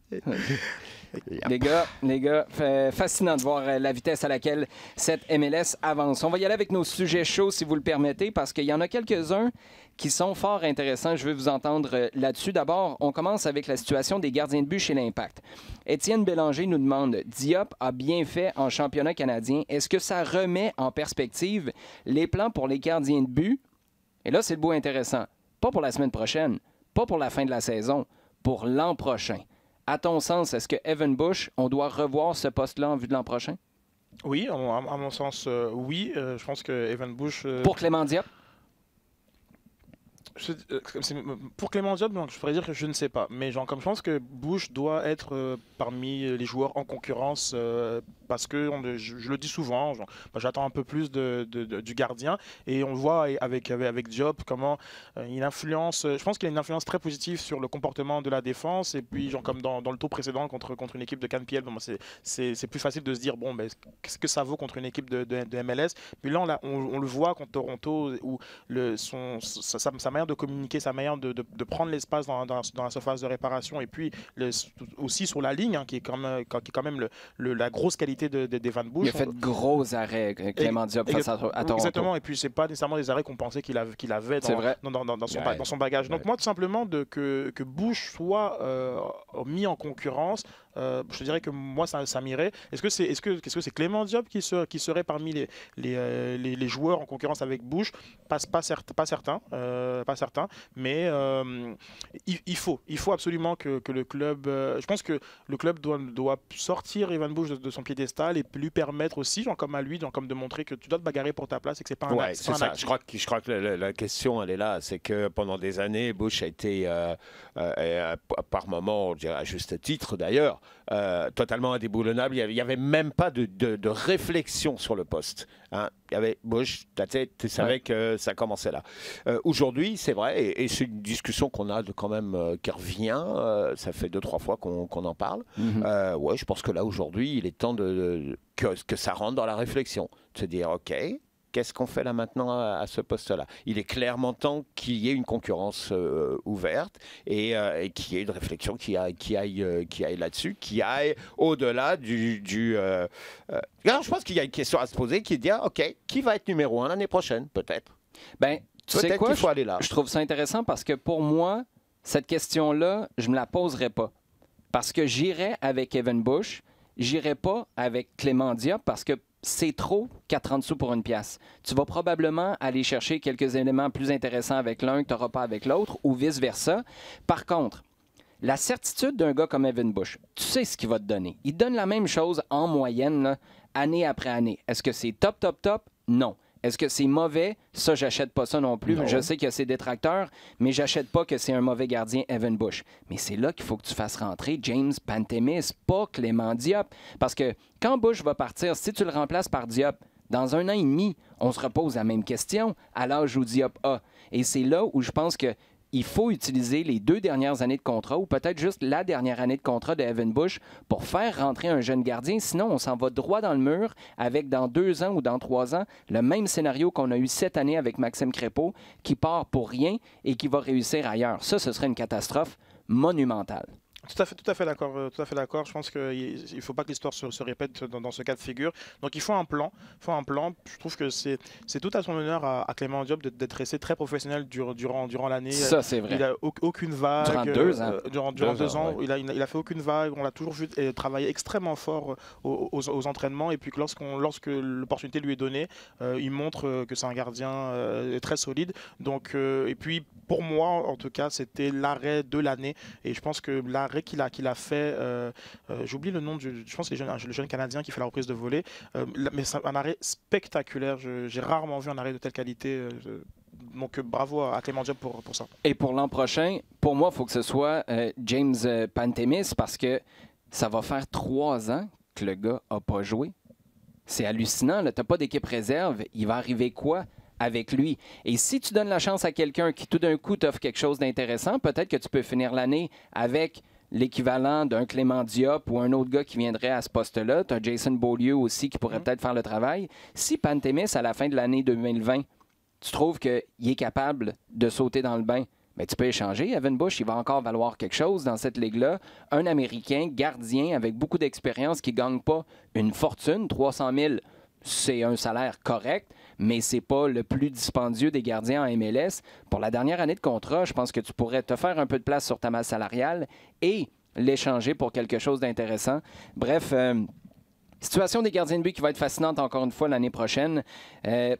Les gars, fascinant de voir la vitesse à laquelle cette MLS avance. On va y aller avec nos sujets chauds, si vous le permettez, parce qu'il y en a quelques-uns qui sont fort intéressants. Je veux vous entendre là-dessus. D'abord, on commence avec la situation des gardiens de but chez l'Impact. Étienne Bélanger nous demande, Diop a bien fait en championnat canadien. Est-ce que ça remet en perspective les plans pour les gardiens de but? Et là, c'est le bout intéressant. Pas pour la semaine prochaine, pas pour la fin de la saison, pour l'an prochain. À ton sens, est-ce que Evan Bush, on doit revoir ce poste-là en vue de l'an prochain? Oui, à mon sens, oui. Je pense que Evan Bush... Pour Clément Diop? Pour Clément Diop, donc, je pourrais dire que je ne sais pas. Mais genre, comme je pense que Bush doit être parmi les joueurs en concurrence parce que je le dis souvent, j'attends un peu plus du gardien. Et on voit avec Diop comment il influence. Je pense qu'il a une influence très positive sur le comportement de la défense. Et puis, genre, comme dans le tour précédent contre une équipe de Canpiel, bon, c'est plus facile de se dire bon, ben, qu'est-ce que ça vaut contre une équipe de MLS. Puis là, on le voit contre Toronto où sa manière de communiquer, sa manière de prendre l'espace dans la surface de réparation et puis aussi sur la ligne, hein, qui est quand même la grosse qualité d'Evan Bush. Il a fait de gros arrêts, Clément Diop, face à Toronto. Exactement, et puis c'est pas nécessairement des arrêts qu'on pensait qu'il avait dans son bagage. Donc moi, tout simplement, que Bush soit mis en concurrence, je te dirais que moi, ça m'irait. Est-ce que c'est Clément Diop qui serait parmi les joueurs en concurrence avec Bush? Pas certain, mais il faut absolument que le club. Je pense que le club doit sortir Evan Bush de son piédestal et lui permettre aussi, genre comme à lui, genre comme de montrer que tu dois te bagarrer pour ta place et que c'est pas un acte. C'est ça. Je crois que la question, elle est là. C'est que pendant des années, Bush a été, par moments, on dirait à juste titre d'ailleurs, totalement indéboulonnable. Il n'y avait même pas de réflexion sur le poste. Hein. Il y avait Bush, tu savais que ça commençait là. Aujourd'hui, c'est vrai, et c'est une discussion qu'on a quand même qui revient. Ça fait 2-3 fois qu'on en parle. Ouais, je pense que là, aujourd'hui, il est temps que ça rentre dans la réflexion. De se dire, OK, qu'est-ce qu'on fait là maintenant à ce poste-là? Il est clairement temps qu'il y ait une concurrence ouverte et qu'il y ait une réflexion qui aille là-dessus, qui aille au-delà Alors, je pense qu'il y a une question à se poser qui est de dire, OK, qui va être numéro 1 l'année prochaine, peut-être? Ben, tu sais quoi? Qu'il faut aller là. Je trouve ça intéressant parce que pour moi, cette question-là, je me la poserai pas. Parce que j'irai avec Evan Bush, j'irai pas avec Clément Diop parce que c'est trop 40 sous pour une pièce. Tu vas probablement aller chercher quelques éléments plus intéressants avec l'un que tu n'auras pas avec l'autre ou vice-versa. Par contre, la certitude d'un gars comme Evan Bush, tu sais ce qu'il va te donner. Il te donne la même chose en moyenne, là, année après année. Est-ce que c'est top? Non. Est-ce que c'est mauvais? Ça, j'achète pas ça non plus. Non. Je sais qu'il y a ses détracteurs, mais j'achète pas que c'est un mauvais gardien, Evan Bush. Mais c'est là qu'il faut que tu fasses rentrer James Pantemis, pas Clément Diop. Parce que quand Bush va partir, si tu le remplaces par Diop, dans 1 an et demi, on se repose la même question à l'âge où Diop a. Et c'est là où je pense que il faut utiliser les 2 dernières années de contrat ou peut-être juste la dernière année de contrat de Evan Bush pour faire rentrer un jeune gardien. Sinon, on s'en va droit dans le mur avec, dans 2 ans ou dans 3 ans, le même scénario qu'on a eu cette année avec Maxime Crépeau qui part pour rien et qui va réussir ailleurs. Ça, ce serait une catastrophe monumentale. Tout à fait d'accord. Je pense qu'il ne faut pas que l'histoire se répète dans ce cas de figure. Donc il faut un plan. Je trouve que c'est tout à son honneur à Clément Diop d'être resté très professionnel durant l'année. Ça, c'est vrai. Il n'a aucune vague. Durant 2 ans. Durant 2 ans, ouais. Il a fait aucune vague. On l'a toujours vu travailler extrêmement fort aux entraînements. Et puis lorsque l'opportunité lui est donnée, il montre que c'est un gardien très solide. Donc, et puis pour moi, en tout cas, c'était l'arrêt de l'année. Et je pense que l'arrêt qu'il a fait, j'oublie le nom, je pense que c'est le jeune Canadien qui fait la reprise de volée, mais c'est un arrêt spectaculaire. J'ai rarement vu un arrêt de telle qualité. Donc bravo à Clément Diop pour ça. Et pour l'an prochain, pour moi, il faut que ce soit James Pantemis parce que ça va faire 3 ans que le gars n'a pas joué. C'est hallucinant. Tu n'as pas d'équipe réserve. Il va arriver quoi avec lui? Et si tu donnes la chance à quelqu'un qui tout d'un coup t'offre quelque chose d'intéressant, peut-être que tu peux finir l'année avec l'équivalent d'un Clément Diop ou un autre gars qui viendrait à ce poste-là. Tu as Jason Beaulieu aussi qui pourrait peut-être faire le travail. Si Pantemis, à la fin de l'année 2020, tu trouves qu'il est capable de sauter dans le bain, mais tu peux échanger. Evan Bush, il va encore valoir quelque chose dans cette ligue-là. Un Américain, gardien, avec beaucoup d'expérience, qui ne gagne pas une fortune. 300 000, c'est un salaire correct, mais ce n'est pas le plus dispendieux des gardiens en MLS. Pour la dernière année de contrat, je pense que tu pourrais te faire un peu de place sur ta masse salariale et l'échanger pour quelque chose d'intéressant. Bref, situation des gardiens de but qui va être fascinante encore une fois l'année prochaine.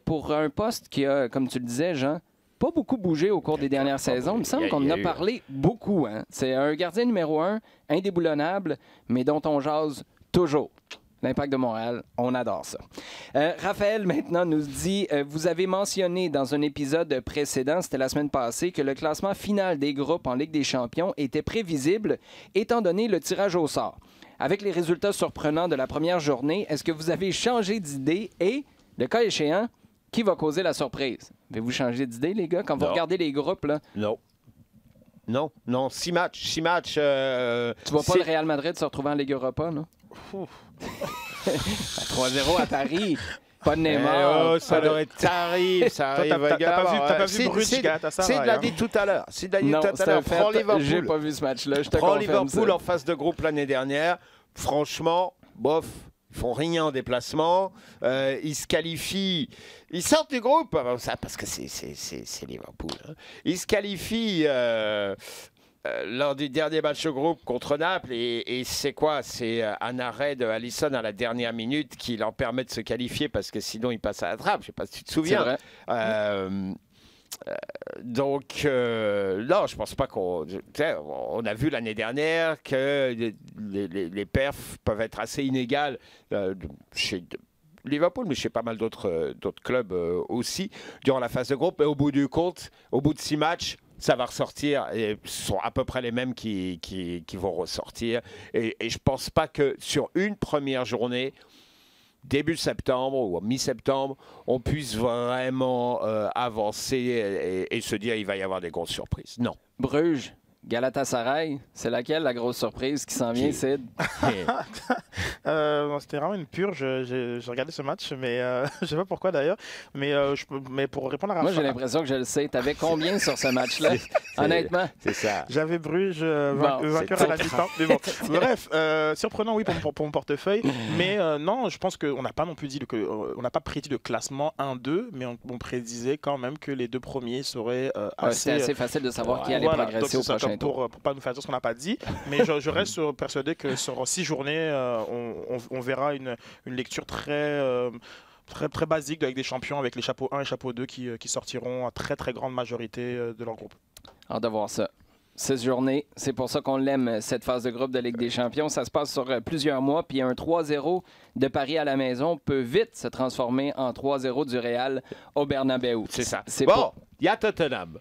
Pour un poste qui a, comme tu le disais, Jean, pas beaucoup bougé au cours des dernières saisons. Il me semble qu'on en a parlé beaucoup. Hein? C'est un gardien numéro 1, indéboulonnable, mais dont on jase toujours. l'Impact de Montréal, on adore ça. Raphaël, maintenant, nous dit vous avez mentionné dans un épisode précédent, c'était la semaine passée, que le classement final des groupes en Ligue des champions était prévisible, étant donné le tirage au sort. Avec les résultats surprenants de la première journée, est-ce que vous avez changé d'idée et, le cas échéant, qui va causer la surprise? Avez-vous changé d'idée, les gars, quand vous regardez les groupes, là? Non. Non, 6 matchs. Tu vois pas le Real Madrid se retrouver en Ligue Europa, non? 3-0 à Paris. Pas de Neymar. Ça devrait être terrible. Ça arrive. T'as pas vu Bruges, C'est de l'a dit tout à l'heure. Prends Liverpool. J'ai pas vu ce match-là. Je te Prends confirme Liverpool ça. en phase de groupe l'année dernière. Franchement, bof. Ils font rien en déplacement. Ils se qualifient. Ils sortent du groupe. Ça, parce que c'est Liverpool. Hein. Ils se qualifient lors du dernier match de groupe contre Naples. Et c'est quoi? C'est un arrêt de Alisson à la dernière minute qui leur permet de se qualifier parce que sinon ils passent à la trappe. Je ne sais pas si tu te souviens. Donc, non, je pense pas qu'on... On a vu l'année dernière que les perfs peuvent être assez inégales chez Liverpool, mais chez pas mal d'autres clubs aussi, durant la phase de groupe. Et au bout du compte, au bout de 6 matchs, ça va ressortir. Et ce sont à peu près les mêmes qui vont ressortir. Et je pense pas que sur une première journée, début septembre ou mi-septembre, on puisse vraiment avancer et se dire qu'il va y avoir des grosses surprises. Non. Bruges, Galatasaray, c'est laquelle la grosse surprise qui s'en vient, Sid? C'était vraiment une purge. J'ai regardé ce match, mais je sais pas pourquoi d'ailleurs. Mais pour répondre à Raphaël... Moi, j'ai l'impression que je le sais. T'avais combien sur ce match-là? Honnêtement? C'est ça. J'avais Bruges vainqueur à la mi-temps. Mais bon, bref, surprenant, oui, pour mon portefeuille. Mais non, je pense qu'on n'a pas non plus dit on n'a pas prédit le classement 1-2, mais on prédisait quand même que les deux premiers seraient C'était assez facile de savoir qui allait progresser au prochain tour. Pour pas nous faire dire ce qu'on n'a pas dit, mais je reste persuadé que sur 6 journées, on verra une lecture très basique avec des champions, avec les chapeaux 1 et chapeau 2 qui sortiront à très très grande majorité de leur groupe. Hâte de voir ça. 6 journées, c'est pour ça qu'on l'aime, cette phase de groupe de Ligue des champions. Ça se passe sur plusieurs mois, puis un 3-0 de Paris à la maison peut vite se transformer en 3-0 du Real au Bernabéu. C'est ça. Bon, il y a Tottenham.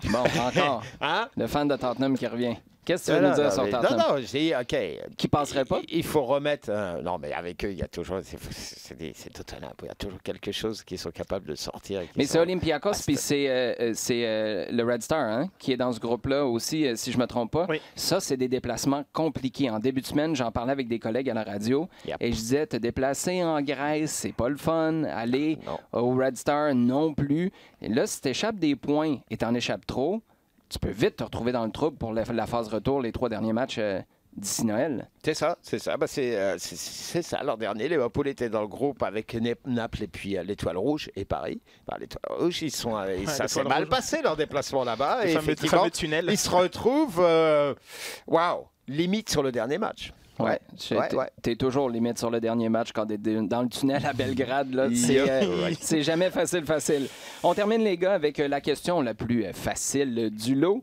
Bon, encore. Hein? Le fan de Tottenham qui revient. Qu'est-ce que tu veux nous dire sur Tottenham? Non, j'ai OK. Qui passerait pas? Il faut remettre... non, mais avec eux, il y a toujours... C'est Tottenham. Il y a toujours quelque chose qu'ils sont capables de sortir. Mais c'est Olympiakos, puis c'est le Red Star hein, qui est dans ce groupe-là aussi, si je ne me trompe pas. Oui. Ça, c'est des déplacements compliqués. En début de semaine, j'en parlais avec des collègues à la radio et je disais, te déplacer en Grèce, c'est pas le fun. Aller au Red Star, non plus. Et là, si tu échappes des points et tu en échappes trop, tu peux vite te retrouver dans le trouble pour la phase retour, les 3 derniers matchs d'ici Noël. C'est ça. Ben, c'est ça. L'an dernier, Liverpool était dans le groupe avec Naples et puis l'Étoile Rouge et Paris. L'Étoile Rouge, ça s'est mal passé leur déplacement là-bas. Et effectivement, ils se retrouvent, limite sur le dernier match. Ouais. T'es toujours limite sur le dernier match quand t'es dans le tunnel à Belgrade. Là, c'est jamais facile. On termine, les gars, avec la question la plus facile du lot.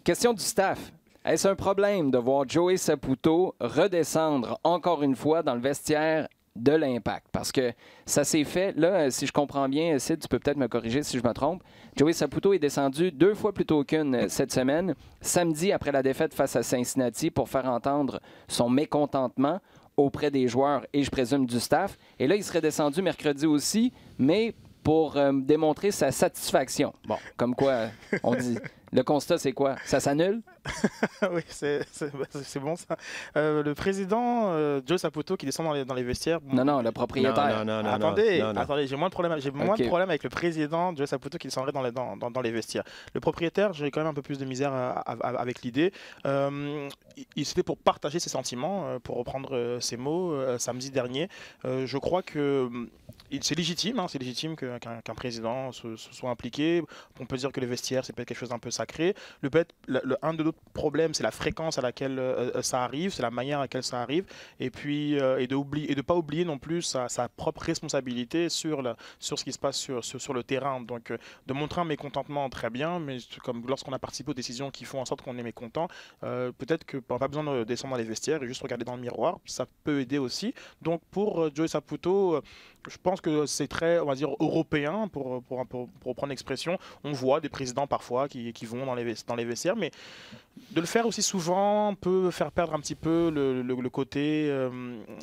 Question du staff. Est-ce un problème de voir Joey Saputo redescendre encore une fois dans le vestiaire de l'Impact? Parce que ça s'est fait, là, si je comprends bien, Sid, tu peux peut-être me corriger si je me trompe. Joey Saputo est descendu 2 fois plus tôt qu'une cette semaine, samedi après la défaite face à Cincinnati, pour faire entendre son mécontentement auprès des joueurs et, je présume, du staff. Et là, il serait descendu mercredi aussi, mais pour démontrer sa satisfaction. Bon, comme quoi, on dit... Le constat, c'est quoi? Ça s'annule? Oui, c'est bon ça. Le président Joe Saputo qui descend dans les vestiaires. Non, le propriétaire. Non, attendez, j'ai moins de problème. J'ai moins de problème avec le président Joe Saputo qui descendrait dans les vestiaires. Le propriétaire, j'ai quand même un peu plus de misère avec l'idée. C'était pour partager ses sentiments, pour reprendre ses mots samedi dernier. Je crois que c'est légitime, qu'un président se soit impliqué. On peut dire que les vestiaires, c'est peut-être quelque chose d'un peu sacré. Un de l'autre problème, c'est la fréquence à laquelle ça arrive, c'est la manière à laquelle ça arrive, et puis et de pas oublier non plus sa propre responsabilité sur ce qui se passe sur le terrain. Donc de montrer un mécontentement, très bien, mais comme lorsqu'on a participé aux décisions qui font en sorte qu'on est mécontent, peut-être qu'on n'a pas besoin de descendre dans les vestiaires et juste regarder dans le miroir, ça peut aider aussi. Donc pour Joey Saputo, je pense que c'est très, on va dire, européen, pour prendre l'expression. On voit des présidents parfois qui vont dans les vestiaires, mais de le faire aussi souvent peut faire perdre un petit peu le côté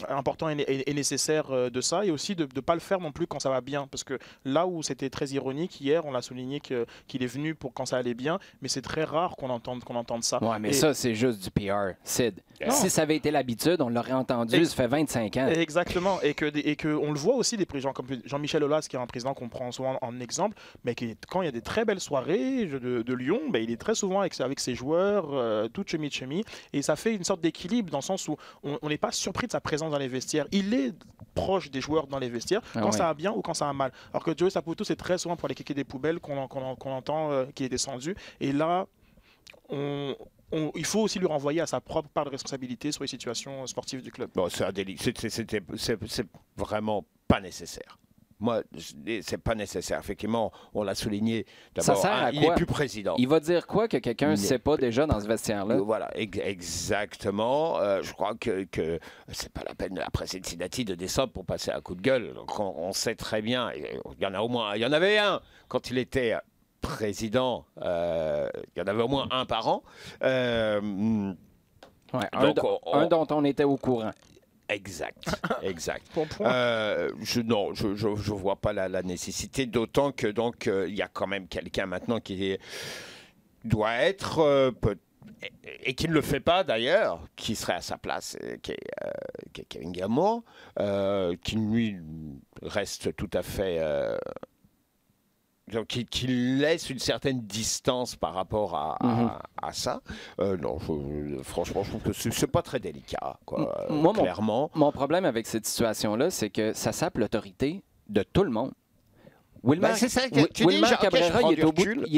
important et nécessaire de ça, et aussi de ne pas le faire non plus quand ça va bien, parce que là où c'était très ironique, hier on l'a souligné qu'il est venu pour quand ça allait bien, mais c'est très rare qu'on entende ça. Ouais, mais ça c'est juste du PR, Sid. Non. Si ça avait été l'habitude, on l'aurait entendu, ça fait 25 ans. Exactement, et que on le voit aussi, des gens comme Jean-Michel Aulas, qui est un président qu'on prend souvent en exemple, mais quand il y a des très belles soirées de Lyon, ben, il est très souvent avec ses joueurs, tout chemi-chemi, et ça fait une sorte d'équilibre dans le sens où on n'est pas surpris de sa présence dans les vestiaires. Il est proche des joueurs dans les vestiaires quand ça va bien ou quand ça va mal. Alors que Joey Saputo, c'est très souvent pour aller kicker des poubelles qu'on entend qu'il est descendu, et là il faut aussi lui renvoyer à sa propre part de responsabilité sur les situations sportives du club. Bon, c'est un délit. C'est vraiment pas nécessaire. Moi, c'est pas nécessaire. Effectivement, on l'a souligné. D'abord, il n'est plus président. Il va dire quoi que quelqu'un ne sait pas déjà dans ce vestiaire-là? Voilà, exactement. Je crois que c'est pas la peine, après Cincinnati, de descendre pour passer un coup de gueule. Donc, on sait très bien. Il y en avait un quand il était président. Il y en avait au moins un par an. Un dont on était au courant. Exact. Je vois pas la nécessité, d'autant que il y a quand même quelqu'un maintenant qui doit être et qui ne le fait pas d'ailleurs, qui serait à sa place, qui est Kevin Gilmour, qui lui reste tout à fait donc qui laisse une certaine distance par rapport à ça. Non, franchement, je trouve que c'est pas très délicat, quoi, clairement. Mon problème avec cette situation-là, c'est que ça sape l'autorité de tout le monde. Wilmar Cabrera, il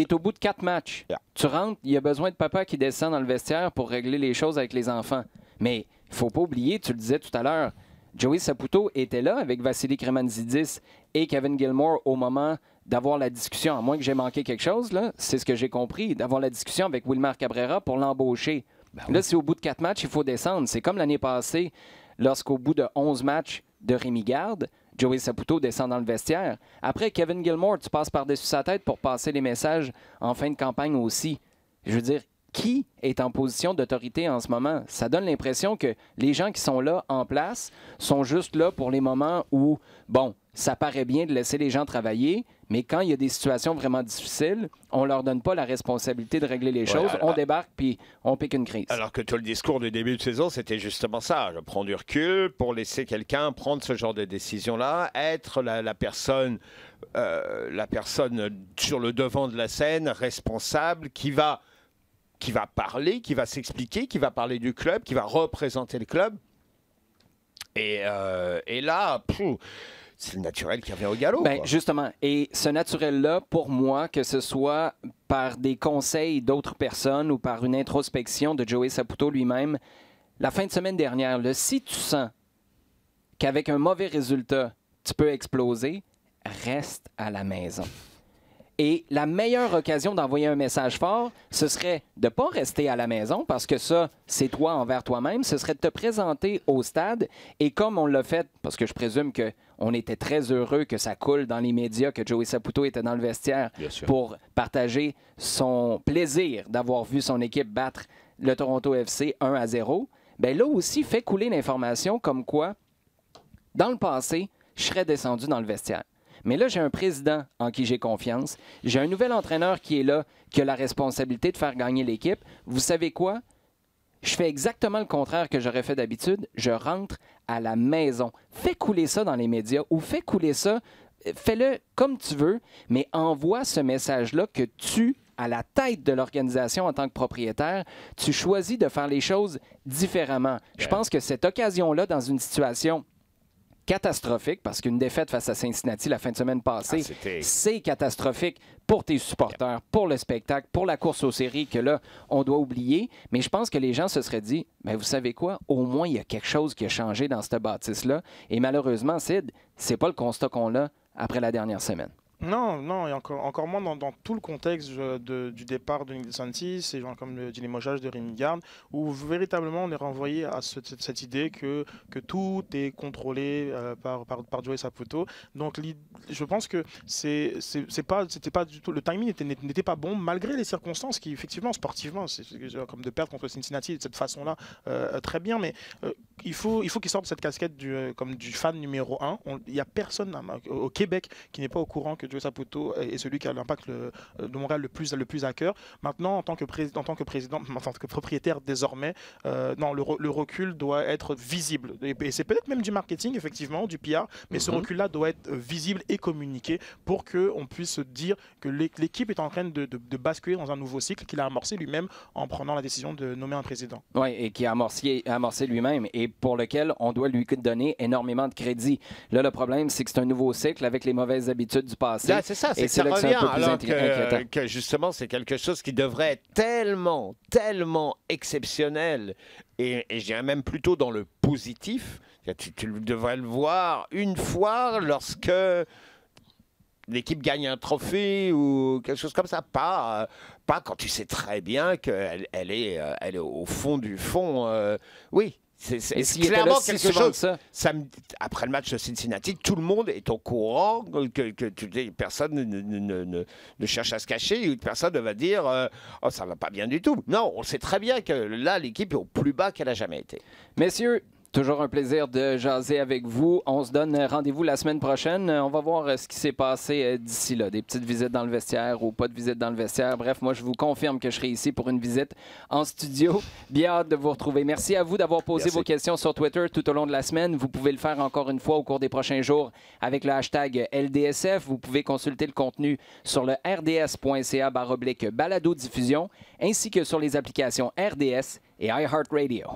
est au bout de 4 matchs. Yeah. Tu rentres, il y a besoin de papa qui descend dans le vestiaire pour régler les choses avec les enfants. Mais il ne faut pas oublier, tu le disais tout à l'heure, Joey Saputo était là avec Vassili Kremanzidis et Kevin Gilmour au moment d'avoir la discussion, à moins que j'ai manqué quelque chose, là, c'est ce que j'ai compris, d'avoir la discussion avec Wilmar Cabrera pour l'embaucher. Là, c'est au bout de 4 matchs, il faut descendre. C'est comme l'année passée, lorsqu'au bout de 11 matchs de Rémi Garde, Joey Saputo descend dans le vestiaire. Après, Kevin Gilmour, tu passes par-dessus sa tête pour passer les messages en fin de campagne aussi. Je veux dire, qui est en position d'autorité en ce moment? Ça donne l'impression que les gens qui sont là en place sont juste là pour les moments où, bon, ça paraît bien de laisser les gens travailler, mais quand il y a des situations vraiment difficiles, on leur donne pas la responsabilité de régler les choses. On débarque puis on pique une crise. Alors que tout le discours du début de saison, c'était justement ça. Je prends du recul pour laisser quelqu'un prendre ce genre de décision-là, être la personne sur le devant de la scène, responsable, qui va parler, qui va s'expliquer, qui va parler du club, qui va représenter le club. Et là, c'est le naturel qui revient au galop. Justement, et ce naturel-là, pour moi, que ce soit par des conseils d'autres personnes ou par une introspection de Joey Saputo lui-même, la fin de semaine dernière, si tu sens qu'avec un mauvais résultat, tu peux exploser, reste à la maison. Et la meilleure occasion d'envoyer un message fort, ce serait de ne pas rester à la maison, parce que ça, c'est toi envers toi-même. Ce serait de te présenter au stade. Et comme on l'a fait, parce que je présume qu'on était très heureux que ça coule dans les médias, que Joey Saputo était dans le vestiaire pour partager son plaisir d'avoir vu son équipe battre le Toronto FC 1-0. Bien là aussi, fait couler l'information comme quoi, dans le passé, je serais descendu dans le vestiaire. Mais là, j'ai un président en qui j'ai confiance. J'ai un nouvel entraîneur qui est là, qui a la responsabilité de faire gagner l'équipe. Vous savez quoi? Je fais exactement le contraire que j'aurais fait d'habitude. Je rentre à la maison. Fais couler ça dans les médias ou fais couler ça. Fais-le comme tu veux, mais envoie ce message-là que tu, à la tête de l'organisation en tant que propriétaire, tu choisis de faire les choses différemment. Je pense que cette occasion-là, dans une situation catastrophique parce qu'une défaite face à Cincinnati la fin de semaine passée, c'est catastrophique pour tes supporters, pour le spectacle, pour la course aux séries que là, on doit oublier. Mais je pense que les gens se seraient dit, mais vous savez quoi? Au moins, il y a quelque chose qui a changé dans cette bâtisse-là. Et malheureusement, Sid, c'est pas le constat qu'on a après la dernière semaine. Non, et encore moins dans tout le contexte du départ de Nick DeSantis, et genre comme le dit l'émogeage de Rémi Garde, où véritablement on est renvoyé à cette idée que tout est contrôlé par Joey Saputo. Donc je pense que c'était pas du tout, le timing n'était pas bon malgré les circonstances qui effectivement sportivement, c'est comme de perdre contre Cincinnati de cette façon-là, très bien, mais il faut qu'il sorte de cette casquette comme du fan numéro 1. Il n'y a personne au Québec qui n'est pas au courant que Joey Saputo est celui qui a l'impact de Montréal le plus à cœur. Maintenant, en tant que propriétaire désormais, non, le recul doit être visible. Et c'est peut-être même du marketing, effectivement, du PR, mais ce recul-là doit être visible et communiqué pour qu'on puisse se dire que l'équipe est en train de basculer dans un nouveau cycle qu'il a amorcé lui-même en prenant la décision de nommer un président. Oui, et qui a amorcé lui-même et pour lequel on doit lui donner énormément de crédit. Là, le problème, c'est que c'est un nouveau cycle avec les mauvaises habitudes du passé. Là, c'est ça, c'est que ça revient, alors que justement, c'est quelque chose qui devrait être tellement, tellement exceptionnel, et je dirais même plutôt dans le positif. Tu devrais le voir une fois lorsque l'équipe gagne un trophée ou quelque chose comme ça, pas quand tu sais très bien qu'elle est au fond du fond. Oui. C'est clairement quelque chose. Après le match de Cincinnati, tout le monde est au courant que personne ne cherche à se cacher, personne ne va dire oh, ça va pas bien du tout. Non, on sait très bien que là, l'équipe est au plus bas qu'elle a jamais été. Messieurs, toujours un plaisir de jaser avec vous. On se donne rendez-vous la semaine prochaine. On va voir ce qui s'est passé d'ici là. Des petites visites dans le vestiaire ou pas de visite dans le vestiaire. Bref, moi, je vous confirme que je serai ici pour une visite en studio. Bien hâte de vous retrouver. Merci à vous d'avoir posé vos questions sur Twitter tout au long de la semaine. Vous pouvez le faire encore une fois au cours des prochains jours avec le hashtag LDSF. Vous pouvez consulter le contenu sur le rds.ca/balado-diffusion ainsi que sur les applications RDS et iHeartRadio.